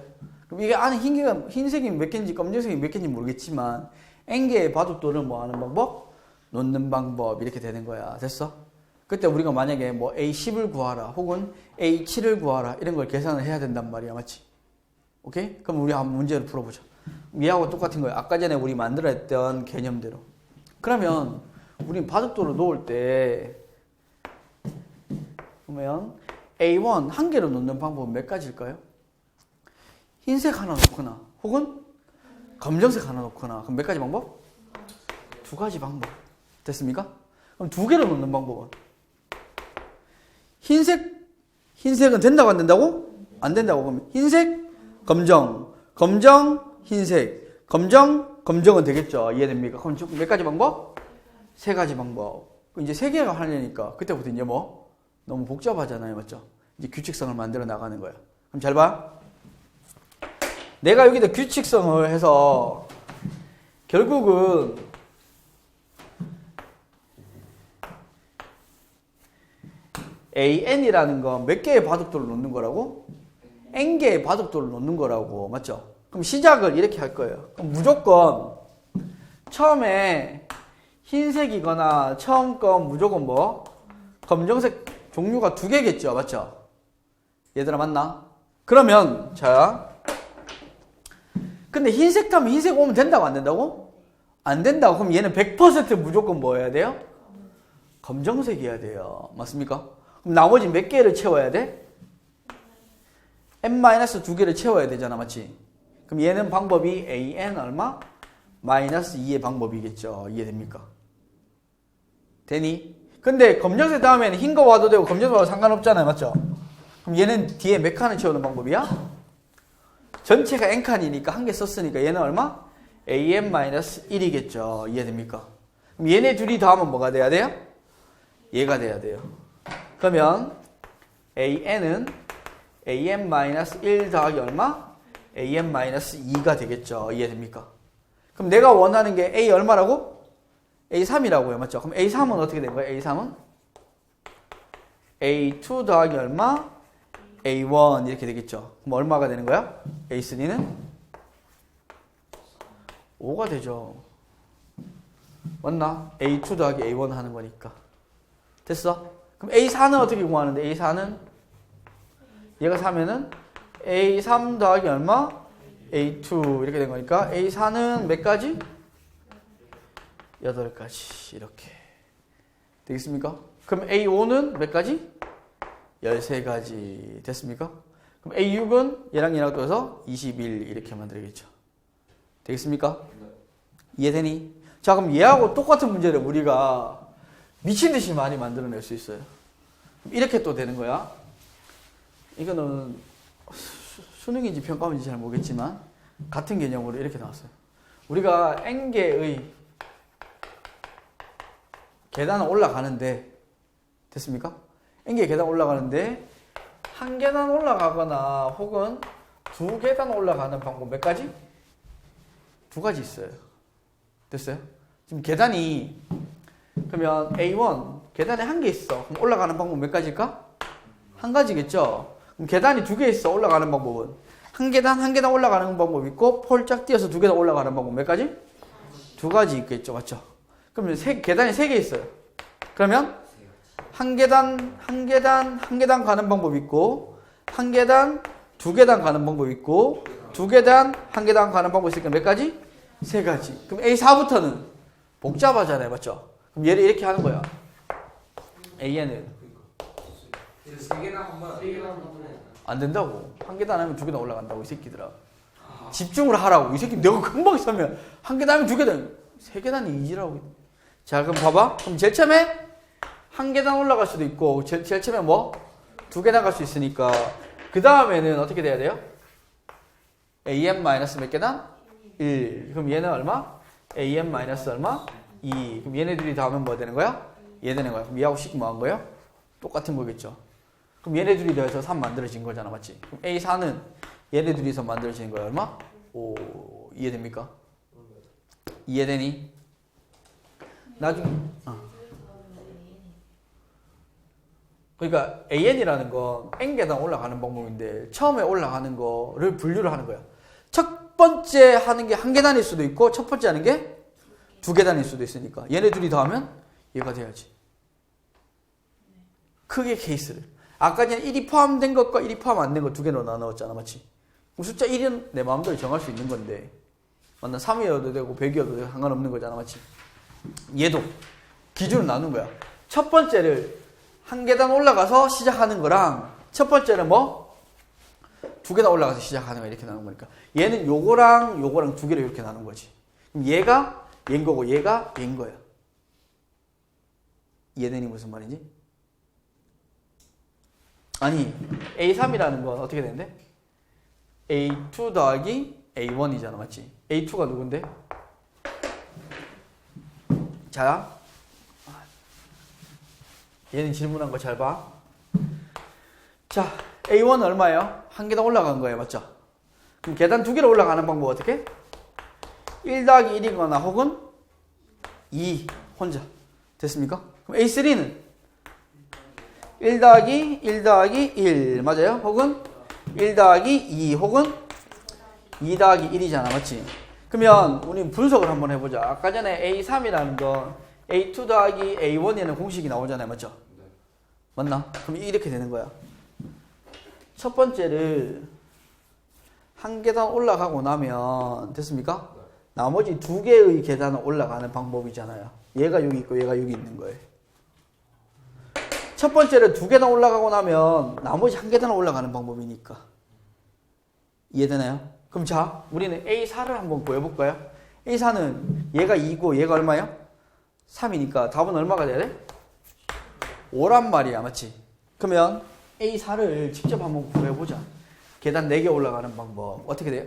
그럼 이게 안에 흰색이 몇 개인지 검정색이 몇 개인지 모르겠지만 N개의 바둑돌을 뭐 하는 방법? 놓는 방법 이렇게 되는 거야. 됐어? 그때 우리가 만약에 뭐 A10을 구하라 혹은 A7을 구하라 이런 걸 계산을 해야 된단 말이야. 맞지? 오케이? 그럼 우리 한번 문제를 풀어보자. 얘하고 똑같은 거예요. 아까 전에 우리 만들어냈던 개념대로. 그러면 우리 바둑돌을 놓을 때 보면 A1 한 개로 놓는 방법은 몇 가지일까요? 흰색 하나 놓거나 혹은 검정색 하나 놓거나 그럼 몇 가지 방법? 2가지 방법. 됐습니까? 그럼 2개로 놓는 방법은? 흰색은 된다고 안 된다고? 안 된다고. 그러면 흰색, 검정, 흰색, 검정은 되겠죠. 이해됩니까? 그럼 몇 가지 방법? 3가지 방법. 이제 3개가 하려니까 그때부터 이제 뭐? 너무 복잡하잖아요. 맞죠? 이제 규칙성을 만들어 나가는 거야. 그럼 잘 봐. 내가 여기다 규칙성을 해서 결국은 AN이라는 건 몇 개의 바둑돌을 놓는 거라고? N개의 바둑돌을 놓는 거라고. 맞죠? 그럼 시작을 이렇게 할 거예요. 그럼 무조건 처음에 흰색이거나 처음 건 무조건 뭐? 검정색 종류가 2개겠죠. 맞죠? 얘들아 맞나? 그러면 자 근데 흰색 타면 흰색 오면 된다고 안 된다고? 안 된다고. 그럼 얘는 100% 무조건 뭐 해야 돼요? 검정색이어야 돼요. 맞습니까? 그럼 나머지 몇 개를 채워야 돼? n-2개를 채워야 되잖아. 맞지? 그럼 얘는 방법이 an 얼마? 마이너스 2의 방법이겠죠. 이해됩니까? 되니? 근데 검정색 다음에는 흰 거 와도 되고 검정색 와도 상관없잖아요. 맞죠? 그럼 얘는 뒤에 몇 칸을 채우는 방법이야? 전체가 n칸이니까 한 개 썼으니까 얘는 얼마? an-1이겠죠. 이해됩니까? 그럼 얘네 둘이 더하면 뭐가 돼야 돼요? 얘가 돼야 돼요. 그러면 an은 an-1 더하기 얼마? an-2가 되겠죠. 이해됩니까? 그럼 내가 원하는 게 A 얼마라고? A3이라고요. 맞죠? 그럼 A3은 어떻게 된 거예요? A3은? A2 더하기 얼마? A1 이렇게 되겠죠. 그럼 얼마가 되는 거야? A3는? 5가 되죠. 맞나? A2 더하기 A1 하는 거니까. 됐어? 그럼 A4는 어떻게 구하는데? A4는? 얘가 4면은 A3 더하기 얼마? A2 이렇게 된 거니까 A4는 몇 가지? 8가지 이렇게 되겠습니까? 그럼 A5는 몇 가지? 13가지 됐습니까? 그럼 A6은 얘랑 얘랑 더해서 21 이렇게 만들겠죠. 되겠습니까? 이해되니? 자, 그럼 얘하고 똑같은 문제를 우리가 미친 듯이 많이 만들어낼 수 있어요. 이렇게 또 되는 거야. 이거는 수능인지 평가인지 잘 모르겠지만 같은 개념으로 이렇게 나왔어요. 우리가 n개의 계단을 올라가는데 됐습니까? n개의 계단 올라가는데 한 계단 올라가거나 혹은 두 계단 올라가는 방법 몇 가지? 2가지 있어요. 됐어요? 지금 계단이 그러면 A1 계단에 1개 있어. 그럼 올라가는 방법 몇 가지일까? 1가지겠죠. 그럼 계단이 2개 있어. 올라가는 방법은 한 계단 올라가는 방법 있고 폴짝 뛰어서 2계단 올라가는 방법 몇 가지? 2가지 있겠죠. 맞죠? 그러면 계단이 3개 있어요. 그러면 한 계단 가는 방법 있고 한 계단 2계단 가는 방법 있고 2계단 1계단 가는 방법 있으니까 몇 가지? 3가지. 그럼 A4부터는 복잡하잖아요. 맞죠? 그럼 얘를 이렇게 하는 거야. AN은 안 된다고. 한 계단 하면 2계단 올라간다고 이 새끼들아. 집중을 하라고. 이 새끼 내가 금방 서면 한 계단 하면 2계단 3계단이 이지라고. 자, 그럼 봐봐. 그럼 제일 처음에 한 계단 올라갈 수도 있고 제일 처음에 뭐? 2계단 갈 수 있으니까 그 다음에는 어떻게 돼야 돼요? AN 마이너스 몇 계단? 1. 그럼 얘는 얼마? AN 마이너스 얼마? 2. 그럼 얘네들이 다 하면 뭐 되는 거야? 얘 되는 거야. 그럼 얘하고 식 뭐 한 거예요? 똑같은 거겠죠. 그럼 얘네 둘이 더해서 3 만들어진 거잖아. 맞지? 그럼 A4는 얘네 둘이서 만들어지는 거야. 얼마? 5. 이해됩니까? 이해되니? 나중에 그러니까 AN이라는 건 N계단 올라가는 방법인데 처음에 올라가는 거를 분류를 하는 거야. 첫 번째 하는 게 한 계단일 수도 있고 첫 번째 하는 게 2계단일 수도 있으니까 얘네 둘이 더하면 얘가 돼야지. 크게 케이스를. 아까 전에 1이 포함된 것과 1이 포함 안 된 거 2개로 나누었잖아. 맞지? 그럼 숫자 1은 내 마음대로 정할 수 있는 건데 맞나? 3이어도 되고 100이어도 되고 상관없는 거잖아. 맞지? 얘도 기준을 나눈 거야. 첫 번째를 한 계단 올라가서 시작하는 거랑 첫 번째는 뭐? 2계단 올라가서 시작하는 거 이렇게 나눈 거니까 얘는 요거랑 2개로 이렇게 나눈 거지. 그럼 얘가 얘인 거고 얘가 얘인 거야. 이해되니 무슨 말인지? 아니 A3이라는 건 어떻게 되는데? A2 더하기 A1이잖아. 맞지? A2가 누군데? 자, 얘는 질문한 거 잘 봐. 자, A1은 얼마예요? 한 계단 올라간 거예요. 맞죠? 그럼 계단 2개로 올라가는 방법 어떻게? 1 더하기 1이거나 혹은 2 혼자. 됐습니까? 그럼 A3는 1 더하기 1 맞아요? 혹은 1 더하기 2 혹은 2 더하기 1이잖아. 맞지? 그러면 우리 분석을 한번 해보자. 아까 전에 A3이라는 건 A2 더하기 A1이라는 공식이 나오잖아요. 맞죠? 맞나? 그럼 이렇게 되는 거야. 첫 번째를 한 계단 올라가고 나면 됐습니까? 나머지 2개의 계단을 올라가는 방법이잖아요. 얘가 여기 있고 얘가 여기 있는 거예요. 첫 번째를 2계단 올라가고 나면 나머지 한 계단 올라가는 방법이니까. 이해되나요? 그럼 자, 우리는 A4를 한번 구해볼까요? A4는 얘가 2고 얘가 얼마야? 3이니까 답은 얼마가 돼야 돼? 5란 말이야. 맞지? 그러면 A4를 직접 한번 구해보자. 계단 4개 올라가는 방법 어떻게 돼요?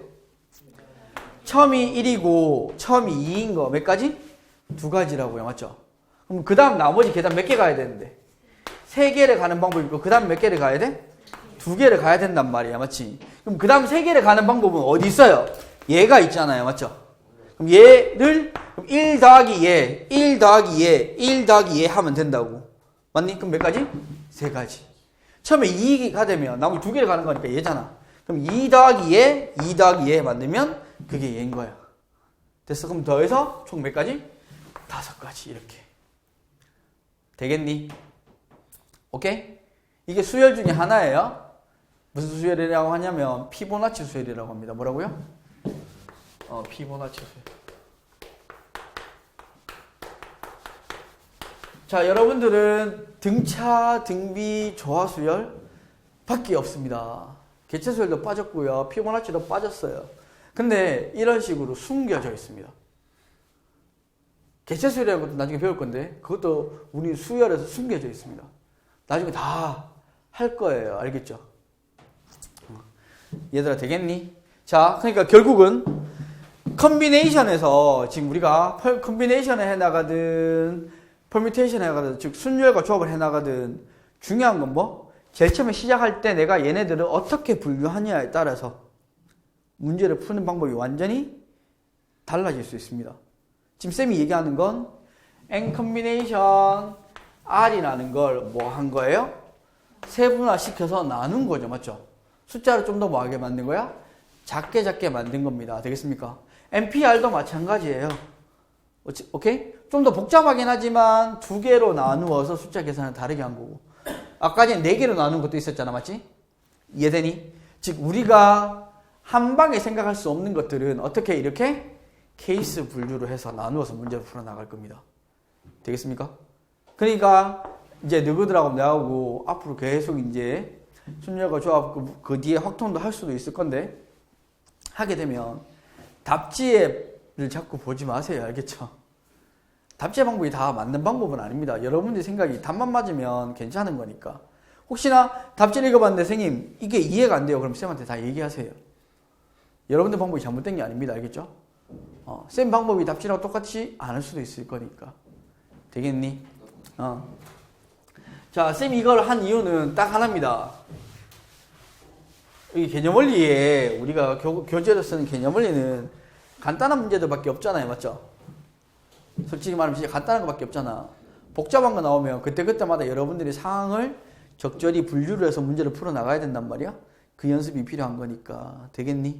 처음이 1이고 처음이 2인 거 몇 가지? 2가지라고요. 맞죠? 그럼 그 다음 나머지 계단 몇 개 가야 되는데? 3개를 가는 방법이 있고 그 다음 몇 개를 가야 돼? 2개를 가야 된단 말이야. 맞지? 그럼 그 다음 3개를 가는 방법은 어디 있어요? 얘가 있잖아요. 맞죠? 그럼 얘를 그럼 1 더하기 얘, 1 더하기 얘, 1 더하기 얘 하면 된다고. 맞니? 그럼 몇 가지? 3가지. 처음에 2가 되면 나머지 2개를 가는 거니까 얘잖아. 그럼 2 더하기 얘, 2 더하기 얘 만들면 그게 얘인 거야. 됐어? 그럼 더해서 총 몇 가지? 5가지 이렇게. 되겠니? 오케이? 이게 수열 중에 하나예요. 무슨 수열이라고 하냐면 피보나치 수열이라고 합니다. 뭐라고요? 피보나치 수열. 자, 여러분들은 등차, 등비, 조화수열 밖에 없습니다. 개체수열도 빠졌고요. 피보나치도 빠졌어요. 근데 이런 식으로 숨겨져 있습니다. 개체수열이라는 것도 나중에 배울 건데 그것도 우리 수열에서 숨겨져 있습니다. 나중에 다 할 거예요. 알겠죠? 얘들아 되겠니? 자, 그러니까 결국은 컨비네이션에서 지금 우리가 컨비네이션을 해나가든 퍼뮤테이션을 해나가든 즉 순열과 조합을 해나가든 중요한 건 뭐? 제일 처음에 시작할 때 내가 얘네들을 어떻게 분류하냐에 따라서 문제를 푸는 방법이 완전히 달라질 수 있습니다. 지금 쌤이 얘기하는 건 N 컨비네이션 R이라는 걸 뭐 한 거예요? 세분화시켜서 나눈 거죠. 맞죠? 숫자를 좀 더 뭐하게 만든 거야? 작게 만든 겁니다. 되겠습니까? NPR도 마찬가지예요. 오케이? 좀 더 복잡하긴 하지만 2개로 나누어서 숫자 계산을 다르게 한 거고 아까 전에 4개로 나눈 것도 있었잖아. 맞지? 이해되니? 즉 우리가 한 방에 생각할 수 없는 것들은 어떻게 이렇게 케이스 분류로 해서 나누어서 문제를 풀어나갈 겁니다. 되겠습니까? 그러니까 이제 너희들하고 나하고 앞으로 계속 이제 순열과 조합 그 뒤에 확통도 할 수도 있을 건데 하게 되면 답지를 자꾸 보지 마세요. 알겠죠? 답지 방법이 다 맞는 방법은 아닙니다. 여러분들 생각이 답만 맞으면 괜찮은 거니까. 혹시나 답지를 읽어봤는데 선생님 이게 이해가 안 돼요. 그럼 쌤한테 다 얘기하세요. 여러분들 방법이 잘못된 게 아닙니다. 알겠죠? 쌤 방법이 답지랑 똑같이 안 할 수도 있을 거니까. 되겠니? 자, 쌤이 이걸 한 이유는 딱 하나입니다. 이 개념원리에 우리가 교재로 쓰는 개념원리는 간단한 문제들밖에 없잖아요. 맞죠? 솔직히 말하면 진짜 간단한 것밖에 없잖아. 복잡한 거 나오면 그때그때마다 여러분들이 상황을 적절히 분류를 해서 문제를 풀어나가야 된단 말이야. 그 연습이 필요한 거니까. 되겠니?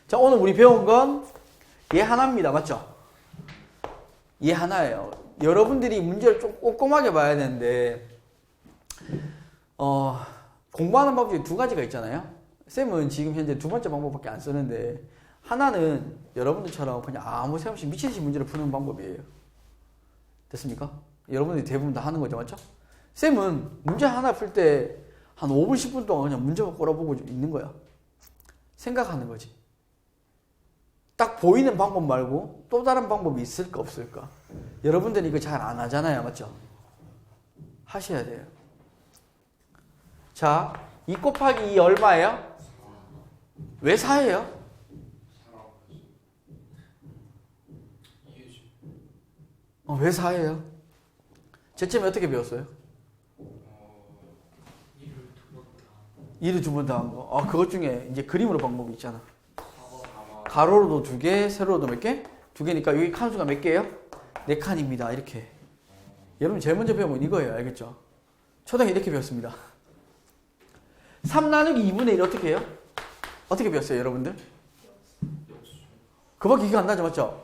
자, 오늘 우리 배운 건 얘 하나입니다. 맞죠? 얘 하나예요. 여러분들이 문제를 좀 꼼꼼하게 봐야 되는데 공부하는 방법이 2가지가 있잖아요. 쌤은 지금 현재 2번째 방법밖에 안 쓰는데 하나는 여러분들처럼 그냥 아무 생각 없이 미치듯이 문제를 푸는 방법이에요. 됐습니까? 여러분들이 대부분 다 하는 거죠. 맞죠? 쌤은 문제 하나 풀 때 한 5분, 10분 동안 그냥 문제만 꼬라보고 있는 거야. 생각하는 거지. 딱 보이는 방법 말고 또 다른 방법이 있을까 없을까? 여러분들이 이거 잘 안 하잖아요. 맞죠? 하셔야 돼요. 자, 2 곱하기 2 얼마예요? 왜 4예요? 왜 4예요? 제쯤에 어떻게 배웠어요? 2를 2번 다 한 거. 그것 중에 이제 그림으로 방법이 있잖아. 가로로도 2개, 세로로도 몇 개? 2개니까 여기 칸수가 몇 개예요? 4칸입니다. 이렇게. 여러분 제일 먼저 배운 건 이거예요. 알겠죠? 초등에 이렇게 배웠습니다. 3 나누기 2분의 1 어떻게 해요? 어떻게 배웠어요, 여러분들? 그밖에 기억 안 나죠, 맞죠?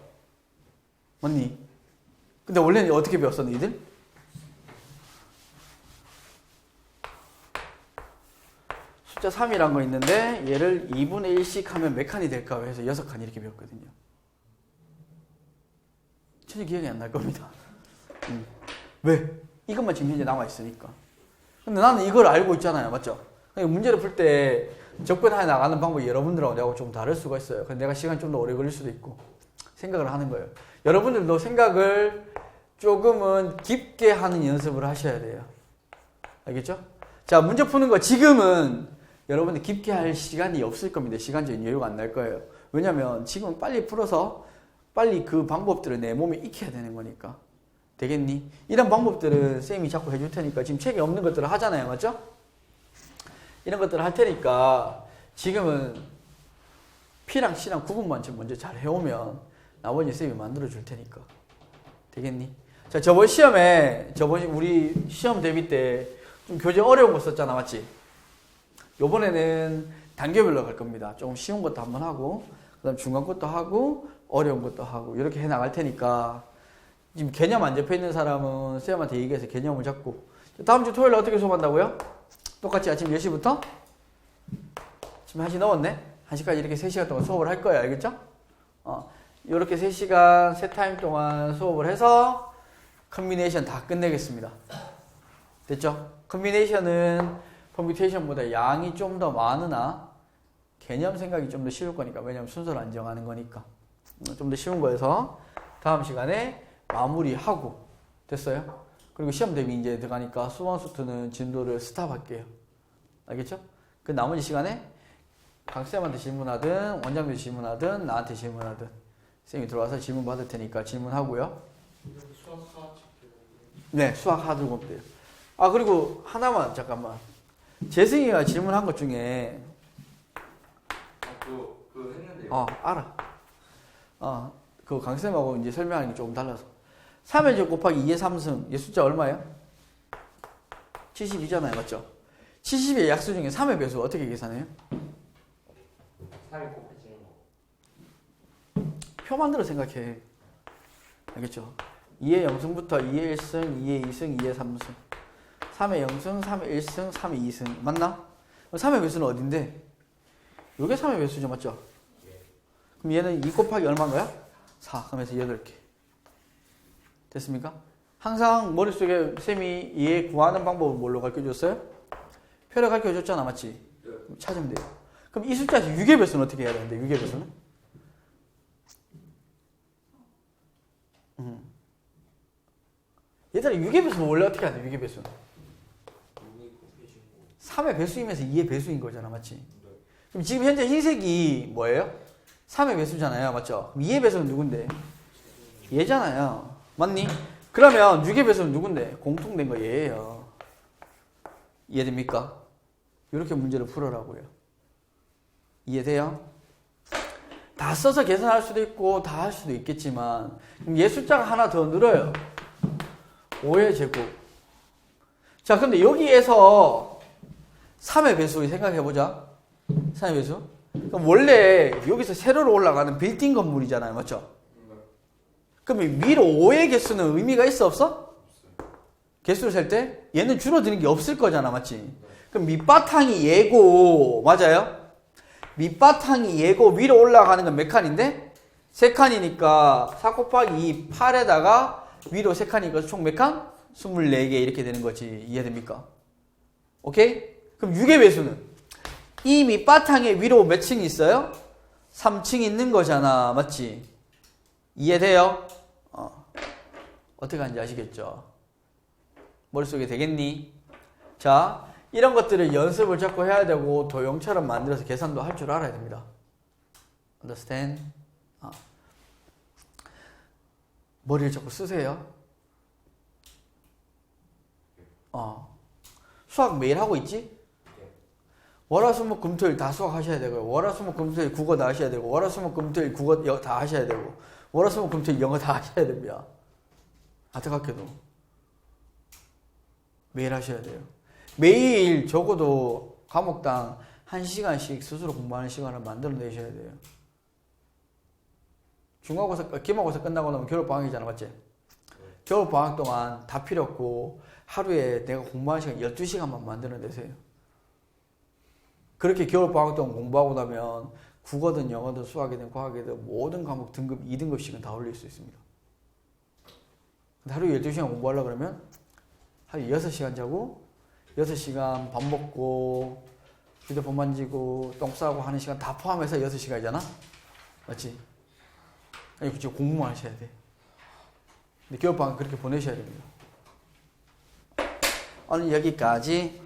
맞니? 근데 원래는 어떻게 배웠어, 너희들? 숫자 3이란 거 있는데 얘를 2분의 1씩 하면 몇 칸이 될까 해서 6칸 이렇게 배웠거든요. 전혀 기억이 안 날 겁니다. 왜? 이것만 지금 현재 남아있으니까. 근데 나는 이걸 알고 있잖아요. 맞죠? 문제를 풀 때 접근해 나가는 방법이 여러분들하고 내가 좀 다를 수가 있어요. 그래서 내가 시간이 좀 더 오래 걸릴 수도 있고 생각을 하는 거예요. 여러분들도 생각을 조금은 깊게 하는 연습을 하셔야 돼요. 알겠죠? 자, 문제 푸는 거 지금은 여러분들 깊게 할 시간이 없을 겁니다. 시간적인 여유가 안 날 거예요. 왜냐면 지금 빨리 풀어서 빨리 그 방법들을 내 몸에 익혀야 되는 거니까. 되겠니? 이런 방법들은 쌤이 자꾸 해줄 테니까 지금 책에 없는 것들을 하잖아요. 맞죠? 이런 것들을 할 테니까 지금은 P랑 C랑 구분만 먼저 잘 해오면 나머지 쌤이 만들어 줄 테니까. 되겠니? 자, 저번 우리 시험 대비 때 좀 교재 어려운 거 썼잖아, 맞지? 요번에는 단계별로 갈 겁니다. 조금 쉬운 것도 한번 하고, 그 다음 중간 것도 하고, 어려운 것도 하고, 이렇게 해 나갈 테니까, 지금 개념 안 잡혀 있는 사람은 쌤한테 얘기해서 개념을 잡고, 다음 주 토요일 어떻게 수업한다고요? 똑같이 아침 10시부터? 지금 1시 넘었네? 1시까지 이렇게 3시간 동안 수업을 할 거야, 알겠죠? 이렇게 3시간, 세 타임 동안 수업을 해서, 컨비네이션 다 끝내겠습니다. 됐죠? 컨비네이션은 퍼뮤테이션보다 양이 좀 더 많으나 개념 생각이 좀 더 쉬울 거니까. 왜냐면 순서를 안 정하는 거니까. 좀 더 쉬운 거여서 다음 시간에 마무리하고. 됐어요? 그리고 시험 대비 이제 들어가니까 수원 수투는 진도를 스탑할게요. 알겠죠? 그 나머지 시간에 강쌤한테 질문하든 원장님한테 질문하든 나한테 질문하든 쌤이 들어와서 질문 받을 테니까 질문하고요. 네, 수학 하드 보면 돼요. 아, 그리고 하나만 잠깐만. 재승이가 질문한 것 중에 그 했는데요. 알아. 그 강쌤하고 이제 설명하는 게 조금 달라서. 3의 제곱 곱하기 2의 3승. 얘 숫자 얼마예요? 72잖아요. 맞죠? 70의 약수 중에 3의 배수 어떻게 계산해요? 3이 곱해지는 거. 표 만들어 생각해. 알겠죠? 2의 0승부터 2의 1승, 2의 2승, 2의 3승. 3의 0승, 3의 1승, 3의 2승. 맞나? 3의 배수는 어딘데? 요게 3의 배수죠. 맞죠? 그럼 얘는 2 곱하기 얼마인 거야? 4. 그러면서 8개. 됐습니까? 항상 머릿속에 쌤이 얘 구하는 방법을 뭘로 가르쳐줬어요? 표를 가르쳐줬잖아. 맞지? 찾으면 돼요. 그럼 이 숫자에서 6의 배수는 어떻게 해야 되는데? 6의 배수는? 얘들아 6의 배수는 원래 어떻게 해야 돼? 6의 배수는 3의 배수이면서 2의 배수인 거잖아. 맞지? 그럼 지금 현재 흰색이 뭐예요? 3의 배수잖아요. 맞죠? 그럼 2의 배수는 누군데? 얘잖아요. 맞니? 그러면 6의 배수는 누군데? 공통된 거 얘예요. 이해됩니까? 이렇게 문제를 풀어라고요. 이해돼요? 다 써서 계산할 수도 있고 다 할 수도 있겠지만 그럼 얘 숫자가 하나 더 늘어요. 5의 제곱. 자, 근데 여기에서 3의 배수 생각해보자. 3의 배수. 그럼 원래 여기서 세로로 올라가는 빌딩 건물이잖아요. 맞죠? 그럼 위로 5의 개수는 의미가 있어 없어? 개수를 셀 때 얘는 줄어드는 게 없을 거잖아. 맞지? 그럼 밑바탕이 얘고 맞아요? 밑바탕이 얘고 위로 올라가는 건 몇 칸인데? 3칸이니까 4 곱하기 2 8에다가 위로 3칸이니까 총 몇 칸? 24개 이렇게 되는 거지. 이해됩니까? 오케이? 그럼 6의 배수는 이 밑바탕에 위로 몇 층이 있어요? 3층 있는 거잖아. 맞지? 이해돼요? 어떻게 하는지 아시겠죠? 머릿속에 되겠니? 자, 이런 것들을 연습을 자꾸 해야 되고 도형처럼 만들어서 계산도 할 줄 알아야 됩니다. Understand? 머리를 자꾸 쓰세요. 수학 매일 하고 있지? 월화수목 금토일 다 수학하셔야 되고요. 월화수목 금토일 국어 다 하셔야 되고 월화수목 금토일 국어 다 하셔야 되고 월화수목 금토일 영어 다 하셔야 됩니다. 안타깝게도 매일 하셔야 돼요. 매일 적어도 과목당 1시간씩 스스로 공부하는 시간을 만들어내셔야 돼요. 중간고사, 기말고사 끝나고 나면 겨울방학이잖아. 맞지? 겨울방학 동안 다 필요 없고 하루에 내가 공부하는 시간 12시간만 만들어내세요. 그렇게 겨울방학 동안 공부하고 나면 국어든 영어든 수학이든 과학이든 모든 과목 등급 2등급씩은 다 올릴 수 있습니다. 하루에 12시간 공부하려고 그러면 하루에 6시간 자고 6시간 밥 먹고 휴대폰 만지고 똥 싸고 하는 시간 다 포함해서 6시간이잖아? 맞지? 아니, 그치, 공부만 하셔야 돼. 근데 겨울방학 그렇게 보내셔야 됩니다. 오늘 여기까지.